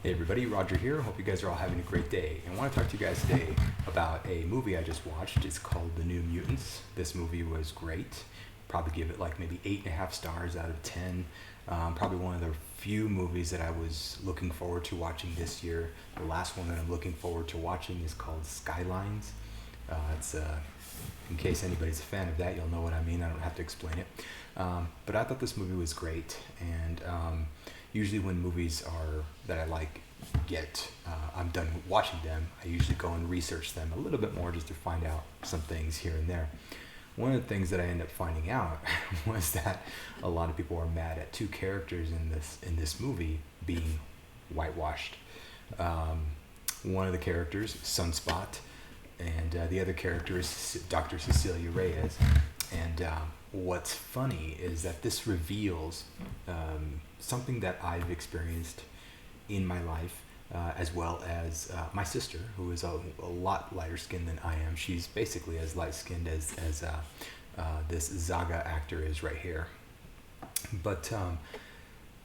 Hey everybody, Roger here. Hope you guys are all having a great day. And I want to talk to you guys today about a movie I just watched. It's called The New Mutants. This movie was great. Probably give it like maybe 8.5 stars out of 10. Probably one of the few movies that I was looking forward to watching this year. The last one that I'm looking forward to watching is called Skylines. It's in case anybody's a fan of that, you'll know what I mean. I don't have to explain it. But I thought this movie was great, and usually when movies are that I like I'm done watching them, I usually go and research them a little bit more just to find out some things here and there. One of the things that I ended up finding out was that a lot of people are mad at two characters in this movie being whitewashed. One of the characters, Sunspot, and the other character is Dr. Cecilia Reyes. And what's funny is that this reveals something that I've experienced in my life, as well as my sister, who is a lot lighter skinned than I am. She's basically as light skinned as this Zaga actor is right here. But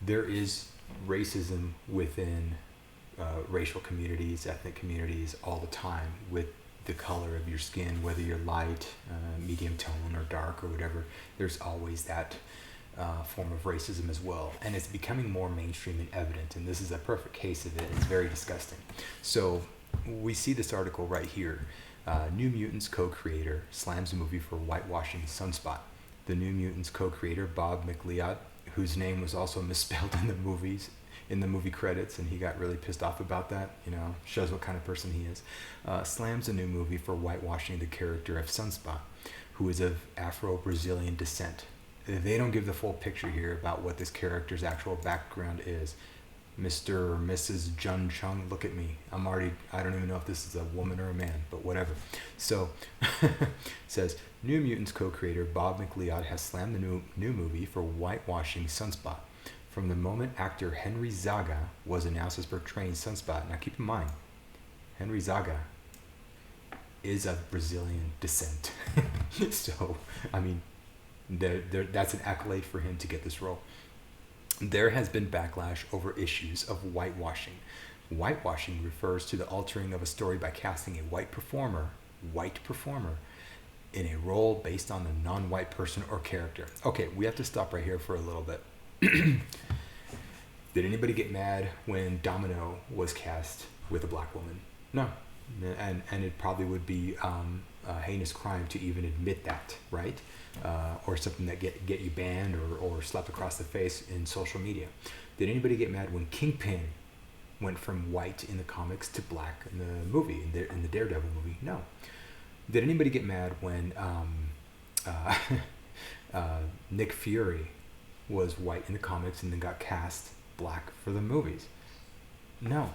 there is racism within racial communities, ethnic communities, all the time with the color of your skin, whether you're light, medium tone, or dark, or whatever. There's always that form of racism as well, and it's becoming more mainstream and evident, and this is a perfect case of it. It's very disgusting. So we see this article right here. New Mutants co-creator slams movie for whitewashing Sunspot. The New Mutants co-creator, Bob McLeod, whose name was also misspelled in the movie credits, and he got really pissed off about that. Shows what kind of person he is. Slams a new movie for whitewashing the character of Sunspot, who is of Afro-Brazilian descent. They don't give the full picture here about what this character's actual background is. Mr. or Mrs. Jun Chung, look at me. I don't even know if this is a woman or a man, but whatever. So, says, New Mutants co-creator Bob McLeod has slammed the new movie for whitewashing Sunspot. From the moment actor Henry Zaga was announced as portraying Sunspot. Now keep in mind, Henry Zaga is of Brazilian descent. So, I mean, that's an accolade for him to get this role. There has been backlash over issues of whitewashing. Whitewashing refers to the altering of a story by casting a white performer, in a role based on a non-white person or character. Okay, we have to stop right here for a little bit. Did anybody get mad when Domino was cast with a black woman? No. And it probably would be a heinous crime to even admit that, right? Or something that get you banned or slapped across the face in social media. Did anybody get mad when Kingpin went from white in the comics to black in the movie, in the Daredevil movie? No. Did anybody get mad when Nick Fury was white in the comics and then got cast black for the movies? No.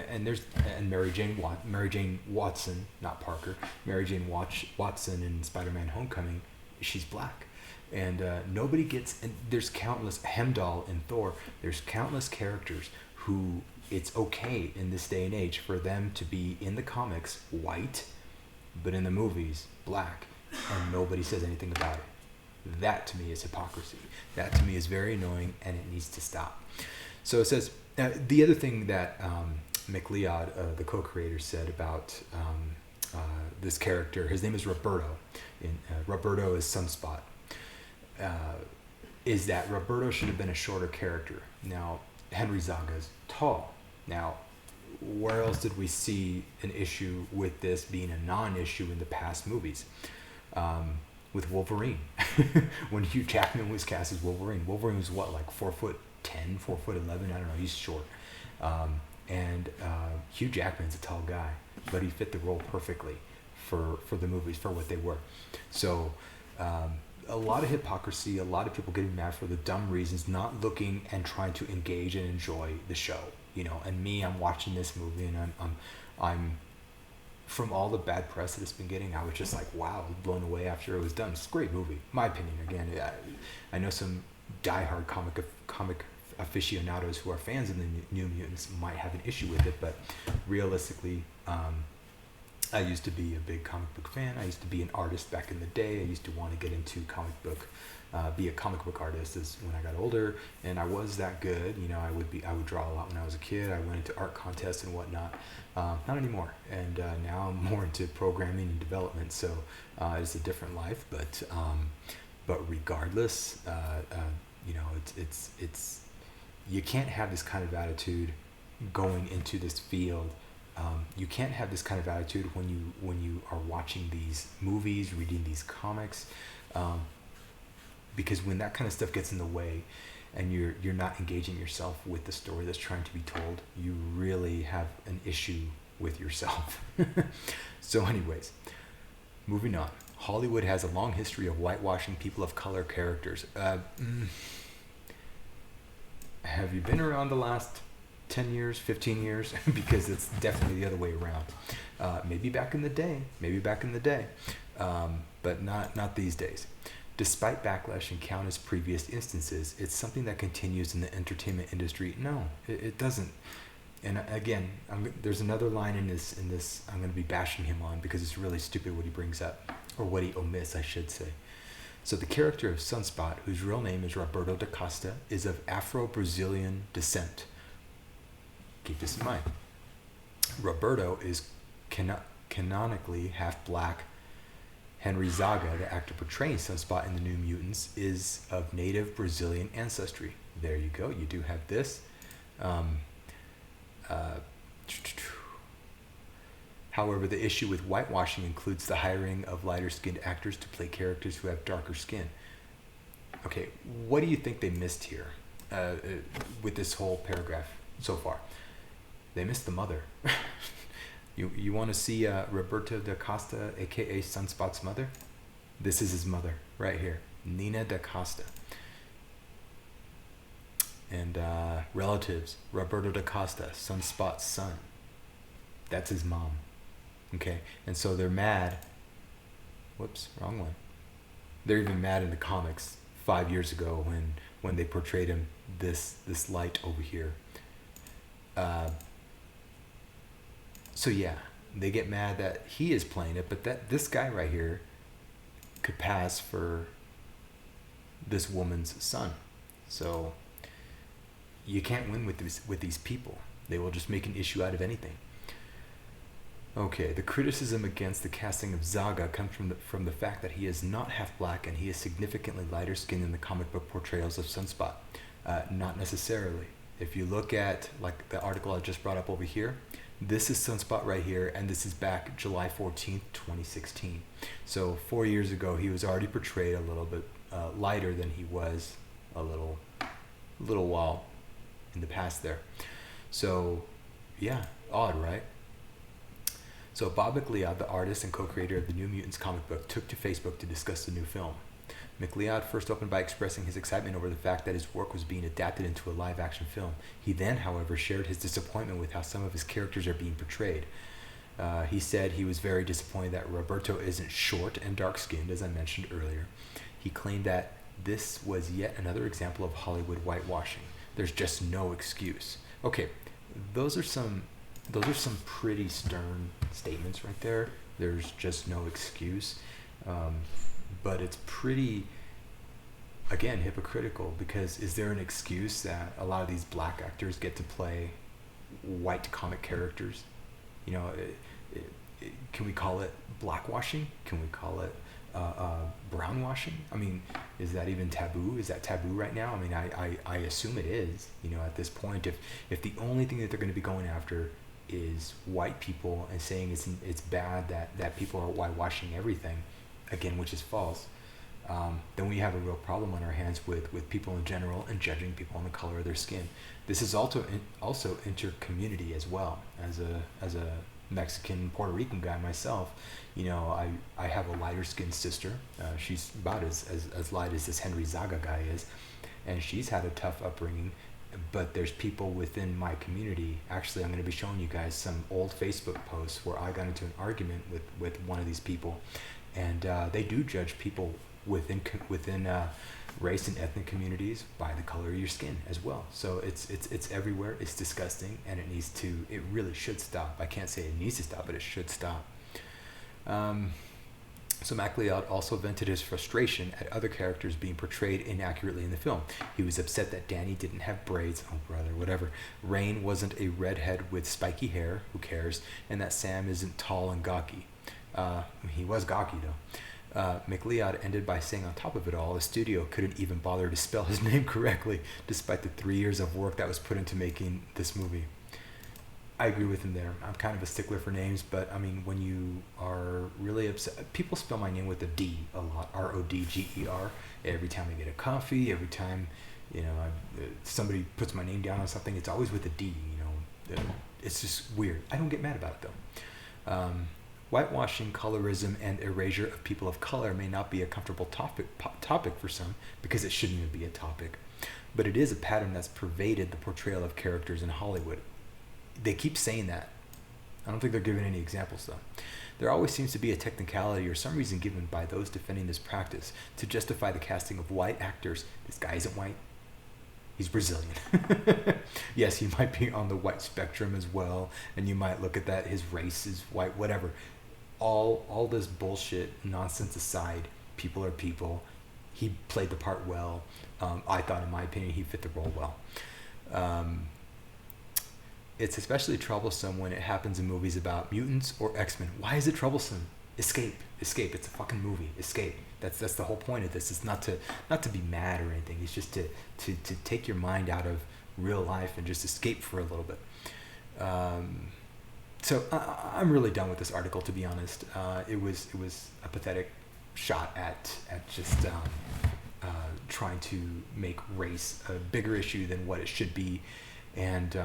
And Mary Jane Watson, not Parker, Mary Jane Watson in Spider-Man Homecoming, she's black. And nobody gets, and there's countless, Heimdall in Thor, there's countless characters who it's okay in this day and age for them to be in the comics white, but in the movies black, and nobody says anything about it. That to me is hypocrisy. That to me is very annoying, and it needs to stop. So it says, the other thing that McLeod, the co-creator, said about this character, his name is Roberto. Roberto is Sunspot. Is that Roberto should have been a shorter character. Now, Henry Zaga's tall. Now, where else did we see an issue with this being a non-issue in the past movies? With Wolverine. When Hugh Jackman was cast as Wolverine was what, like 4'10", 4'11", I don't know, he's short. And Hugh Jackman's a tall guy, but he fit the role perfectly for the movies, for what they were. So a lot of hypocrisy, a lot of people getting mad for the dumb reasons, not looking and trying to engage and enjoy the show. And me, I'm watching this movie, and I'm from all the bad press that it's been getting, I was just like, wow, blown away after it was done. It's a great movie, my opinion. Again, I know some diehard comic aficionados who are fans of the New Mutants might have an issue with it, but realistically, I used to be a big comic book fan. I used to be an artist back in the day. I used to want to get into be a comic book artist as when I got older, and I was that good. I would draw a lot when I was a kid. I went into art contests and whatnot. Not anymore. And now I'm more into programming and development. So it's a different life. But regardless, it's you can't have this kind of attitude going into this field. You can't have this kind of attitude when you are watching these movies, reading these comics, because when that kind of stuff gets in the way, and you're not engaging yourself with the story that's trying to be told, you really have an issue with yourself. So, anyways, moving on. Hollywood has a long history of whitewashing people of color characters. Have you been around the last 10 years, 15 years? Because it's definitely the other way around. Maybe back in the day, but not these days. Despite backlash in countless previous instances, it's something that continues in the entertainment industry. No, it doesn't. And again, there's another line in this I'm going to be bashing him on because it's really stupid what he brings up, or what he omits, I should say. So the character of Sunspot, whose real name is Roberto da Costa, is of Afro-Brazilian descent. Keep this in mind. Roberto is canonically half black. Henry Zaga, the actor portraying Sunspot in the New Mutants, is of native Brazilian ancestry. There you go. You do have this. However, the issue with whitewashing includes the hiring of lighter-skinned actors to play characters who have darker skin. Okay, what do you think they missed here with this whole paragraph so far? They missed the mother. You want to see Roberto da Costa, A.K.A. Sunspot's mother? This is his mother right here, Nina da Costa. And relatives, Roberto da Costa, Sunspot's son. That's his mom. Okay, and so they're mad. Whoops, wrong one. They're even mad in the comics 5 years ago when they portrayed him this light over here. So yeah, they get mad that he is playing it, but that this guy right here could pass for this woman's son. So you can't win with these people. They will just make an issue out of anything. Okay, the criticism against the casting of Zaga comes from the fact that he is not half black and he is significantly lighter skinned than the comic book portrayals of Sunspot. Not necessarily. If you look at like the article I just brought up over here, this is Sunspot right here, and this is back July 14th, 2016. So 4 years ago, he was already portrayed a little bit lighter than he was a little while in the past there. So yeah, odd, right? So Bob McLeod, the artist and co-creator of the New Mutants comic book, took to Facebook to discuss the new film. McLeod first opened by expressing his excitement over the fact that his work was being adapted into a live-action film. He then, however, shared his disappointment with how some of his characters are being portrayed. He said he was very disappointed that Roberto isn't short and dark-skinned, as I mentioned earlier. He claimed that this was yet another example of Hollywood whitewashing. There's just no excuse. Okay, those are some pretty stern statements right there. There's just no excuse. But it's pretty, again, hypocritical, because is there an excuse that a lot of these black actors get to play white comic characters? Can we call it blackwashing? Can we call it brownwashing? I mean, is that even taboo? Is that taboo right now? I mean, I assume it is, at this point. If the only thing that they're going to be going after is white people and saying it's bad that people are whitewashing everything, again, which is false, then we have a real problem on our hands with people in general and judging people on the color of their skin. This is also inter-community as well. As a Mexican Puerto Rican guy myself, I have a lighter skinned sister. She's about as light as this Henry Zaga guy is, and she's had a tough upbringing. But there's people within my community. Actually, I'm going to be showing you guys some old Facebook posts where I got into an argument with one of these people, and they do judge people within race and ethnic communities by the color of your skin as well. So it's everywhere. It's disgusting, and it really should stop. I can't say it needs to stop, but it should stop. So MacLeod also vented his frustration at other characters being portrayed inaccurately in the film. He was upset that Danny didn't have braids, oh brother, whatever. Rain wasn't a redhead with spiky hair, who cares, and that Sam isn't tall and gawky. He was gawky though. MacLeod ended by saying on top of it all, the studio couldn't even bother to spell his name correctly, despite the 3 years of work that was put into making this movie. I agree with him there. I'm kind of a stickler for names, but I mean, when you are really upset, people spell my name with a D a lot, R-O-D-G-E-R. Every time I get a coffee, every time, somebody puts my name down on something, it's always with a D, it's just weird. I don't get mad about it though. Whitewashing, colorism, and erasure of people of color may not be a comfortable topic for some, because it shouldn't even be a topic, but it is a pattern that's pervaded the portrayal of characters in Hollywood. They keep saying that. I don't think they're giving any examples though. There always seems to be a technicality or some reason given by those defending this practice to justify the casting of white actors. This guy isn't white. He's Brazilian. Yes, he might be on the white spectrum as well, and you might look at that, his race is white, whatever. All this bullshit nonsense aside, people are people. He played the part well. I thought, in my opinion, he fit the role well. It's especially troublesome when it happens in movies about mutants or X-Men. Why is it troublesome? Escape. It's a fucking movie. Escape. That's the whole point of this. It's not to be mad or anything. It's just to take your mind out of real life and just escape for a little bit. So I'm really done with this article, to be honest. It was a pathetic shot at just trying to make race a bigger issue than what it should be, and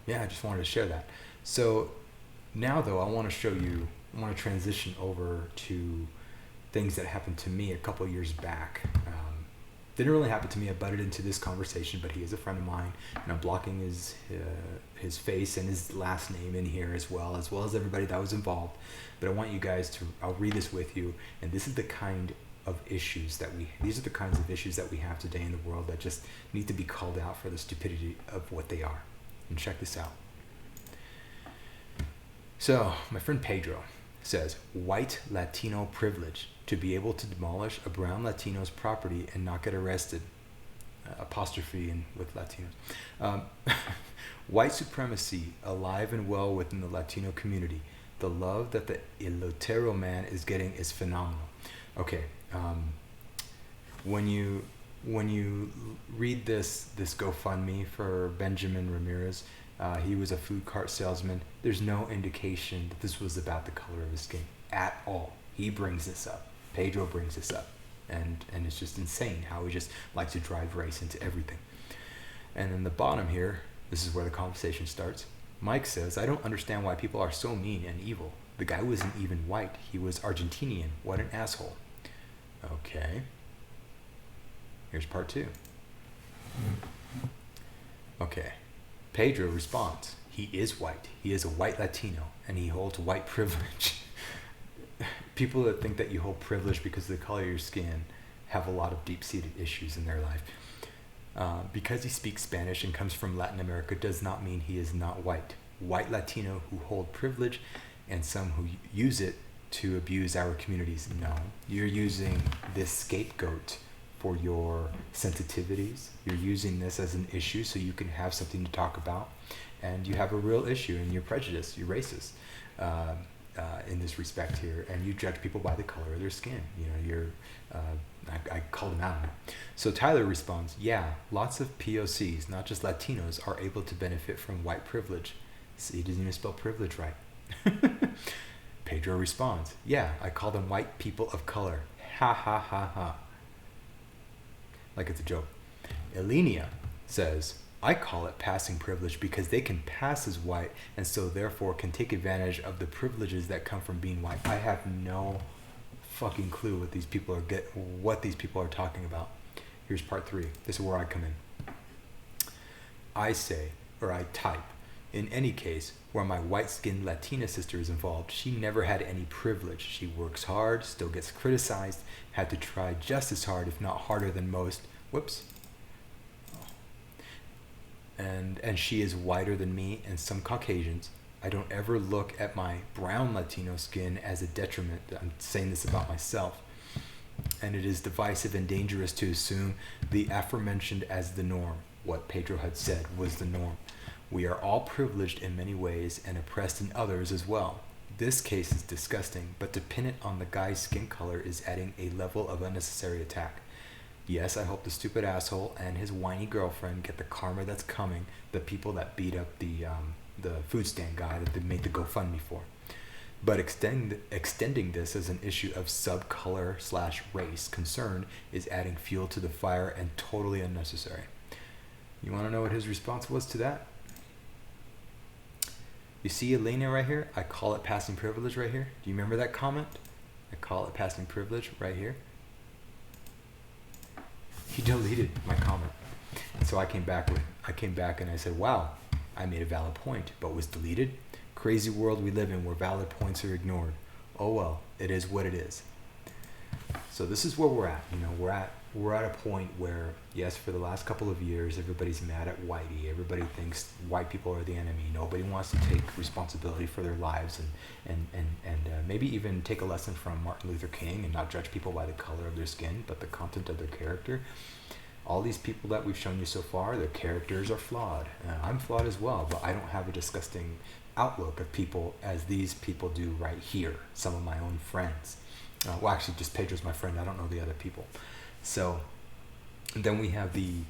I just wanted to share that. So now, though, I want to transition over to things that happened to me a couple years back. Didn't really happen to me. I butted into this conversation, but he is a friend of mine, and I'm blocking his face and his last name in here as well as everybody that was involved. But I want you guys I'll read this with you, and this is the kind of issues these are the kinds of issues that we have today in the world that just need to be called out for the stupidity of what they are. And check this out. So, my friend Pedro says, white Latino privilege to be able to demolish a brown Latino's property and not get arrested. Apostrophe in with Latinos. White supremacy alive and well within the Latino community. The love that the Ilotero man is getting is phenomenal. Okay, when you read this GoFundMe for Benjamin Ramirez, he was a food cart salesman. There's no indication that this was about the color of his skin at all. He brings this up. Pedro brings this up. And it's just insane how he just likes to drive race into everything. And in the bottom here, this is where the conversation starts. Mike says, I don't understand why people are so mean and evil. The guy wasn't even white. He was Argentinian. What an asshole. Okay. Here's part 2. Okay. Pedro responds, he is white. He is a white Latino, and he holds white privilege. People that think that you hold privilege because of the color of your skin have a lot of deep-seated issues in their life. Because he speaks Spanish and comes from Latin America does not mean he is not white. White Latino who hold privilege and some who use it to abuse our communities. No, you're using this scapegoat for your sensitivities. You're using this as an issue so you can have something to talk about, and you have a real issue, and you're prejudiced, you're racist in this respect here, and you judge people by the color of their skin. I called him out on it. So Tyler responds, yeah, lots of P.O.Cs, not just Latinos, are able to benefit from white privilege. See, he doesn't even spell privilege right. Pedro responds, yeah, I call them white people of color. Ha ha ha ha. Like it's a joke. Elenia says, I call it passing privilege because they can pass as white and so therefore can take advantage of the privileges that come from being white. I have no fucking clue what these people are talking about. Here's part 3. This is where I come in. I type, in any case, where my white-skinned Latina sister is involved, she never had any privilege. She works hard, still gets criticized, had to try just as hard, if not harder than most. Whoops. And she is whiter than me and some Caucasians. I don't ever look at my brown Latino skin as a detriment. I'm saying this about myself. And it is divisive and dangerous to assume the aforementioned as the norm. What Pedro had said was the norm. We are all privileged in many ways and oppressed in others as well. This case is disgusting, but to pin it on the guy's skin color is adding a level of unnecessary attack. Yes, I hope the stupid asshole and his whiny girlfriend get the karma that's coming, the people that beat up the food stand guy that they made the GoFundMe for. But extending this as an issue of subcolor/race concern is adding fuel to the fire and totally unnecessary. You want to know what his response was to that? You see Elena right here? I call it passing privilege right here. Do you remember that comment? I call it passing privilege right here. He deleted my comment. So I came back and I said, wow, I made a valid point, but was deleted. Crazy world we live in where valid points are ignored. Oh well, it is what it is. So this is where we're at. You know, we're at a point where, yes, for the last couple of years, everybody's mad at whitey. Everybody thinks white people are the enemy. Nobody wants to take responsibility for their lives and maybe even take a lesson from Martin Luther King and not judge people by the color of their skin, but the content of their character. All these people that we've shown you so far, their characters are flawed. I'm flawed as well, but I don't have a disgusting outlook of people as these people do right here. Some of my own friends. Well, actually, just Pedro's my friend. I don't know the other people. So then we have the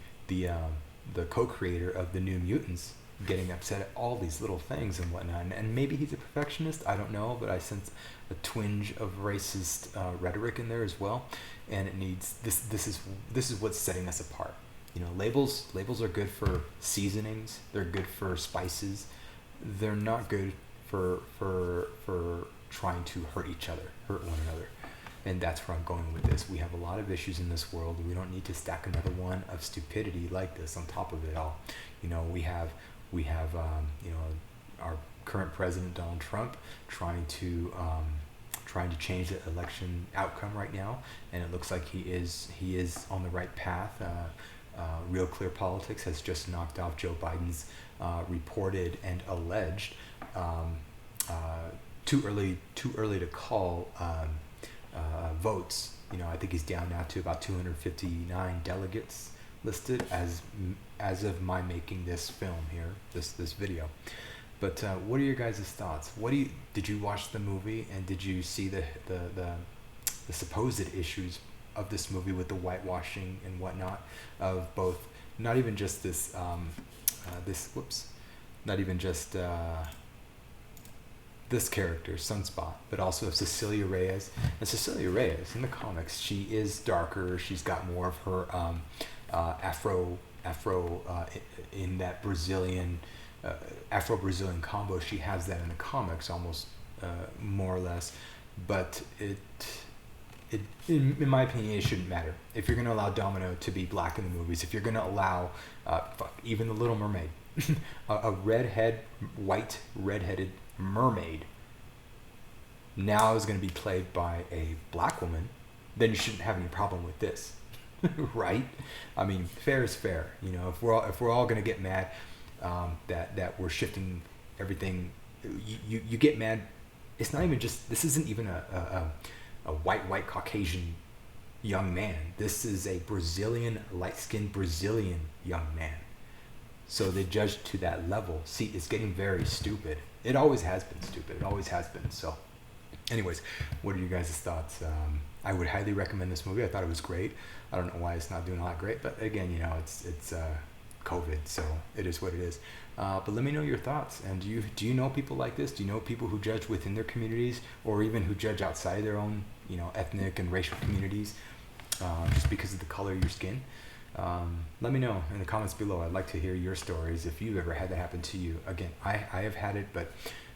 co-creator of the New Mutants getting upset at all these little things and whatnot. And maybe he's a perfectionist. I don't know, but I sense a twinge of racist rhetoric in there as well. And it needs this is what's setting us apart. You know, labels are good for seasonings. They're good for spices. They're not good for trying to hurt one another. And that's where I'm going with this. We have a lot of issues in this world. We don't need to stack another one of stupidity like this on top of it all. You know, we have our current president Donald Trump trying to change the election outcome right now, and it looks like he is on the right path. Real Clear Politics has just knocked off Joe Biden's reported and alleged too early to call votes. You know, I think he's down now to about 259 delegates listed as of my making this film here, this video. But what are your guys' thoughts? Did you watch the movie, and did you see the supposed issues of this movie with the whitewashing and whatnot of both, not even just this character, Sunspot, but also of Cecilia Reyes. And Cecilia Reyes, in the comics, she is darker. She's got more of her Afro in that Brazilian, Afro-Brazilian combo. She has that in the comics, almost more or less. But in my opinion, it shouldn't matter. If you're going to allow Domino to be black in the movies, if you're going to allow, even the Little Mermaid, a white redheaded mermaid now is going to be played by a black woman, then you shouldn't have any problem with this. Right? I mean, fair is fair. You know, if we're all going to get mad that we're shifting everything, you get mad. It's not even just, this isn't even a white Caucasian young man. This is a Brazilian, light-skinned Brazilian young man. So they judge to that level. See, it's getting very stupid. It always has been stupid. It always has been. So anyways, what are you guys' thoughts? I would highly recommend this movie. I thought it was great. I don't know why it's not doing all that great, but again, you know, it's COVID, so it is what it is. But let me know your thoughts. And do you know people like this? Do you know people who judge within their communities, or even who judge outside their own, you know, ethnic and racial communities, just because of the color of your skin? Let me know in the comments below. I'd like to hear your stories if you've ever had that happen to you. Again, I have had it, but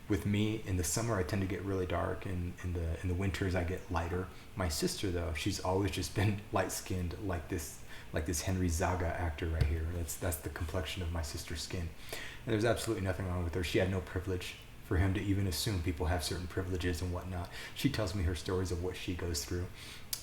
with me, in the summer I tend to get really dark, and in the winters I get lighter. My sister, though, she's always just been light-skinned like this Henry Zaga actor right here. That's the complexion of my sister's skin. And there's absolutely nothing wrong with her. She had no privilege for him to even assume people have certain privileges and whatnot. She tells me her stories of what she goes through,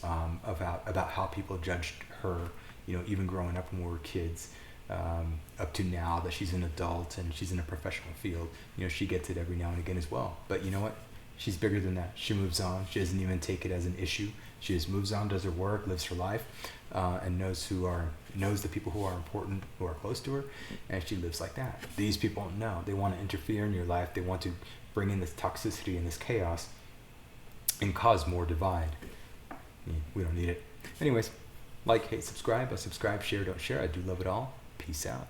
about how people judged her, you know, even growing up when we were kids. up to now that she's an adult and she's in a professional field. You know, she gets it every now and again as well. But you know what? She's bigger than that. She moves on. She doesn't even take it as an issue. She just moves on, does her work, lives her life, and knows the people who are important, who are close to her, and she lives like that. These people, no, they want to interfere in your life. They want to bring in this toxicity and this chaos and cause more divide. We don't need it. Anyways, like, hate, subscribe. Subscribe, share, don't share. I do love it all. Peace out.